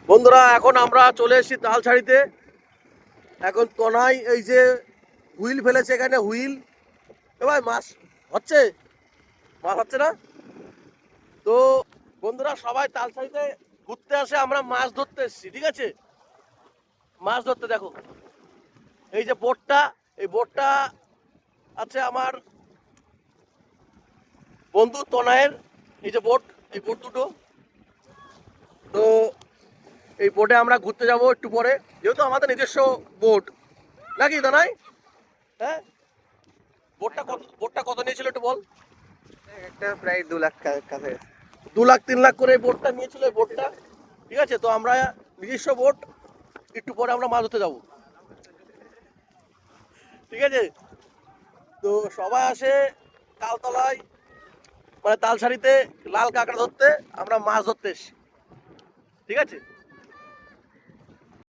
বন্ধুরা এখন আমরা চলে এসেছি তালছাড়িতে। এখন তনাই এই যে হুইল ফেলেছে, এখানে হুইল। এ ভাই মাছ হচ্ছে, মাছ হচ্ছে না তো। বন্ধুরা সবাই তালছাড়িতে ঘুরতে আসে, আমরা মাছ ধরতে এসেছি, ঠিক আছে। মাছ ধরতে দেখো এই যে বোটটা, এই বোটটা আছে আমার বন্ধু তনায়ের। এই যে বোট, এই বোট দুটো। তো এই বোটে আমরা ঘুরতে যাব একটু পরে, যেহেতু আমাদের নিজস্ব বোট, নাকি তনাই? হ্যাঁ, বোটটা কত নিয়েছিল একটু বল। একটা প্রায় 2 লাখ কাছে। 2 লাখ 3 লাখ করে এই বোটটা নিয়েছিল, এই বোটটা। ঠিক আছে, তো আমরা নিজস্ব বোট, একটু পরে আমরা মাছ ধরতে যাবো, ঠিক আছে। তো সবাই আসে তালতলায়, মানে তালসারিতে লাল কাঁকড়া ধরতে, আমরা মাছ ধরতে এসছি, ঠিক আছে।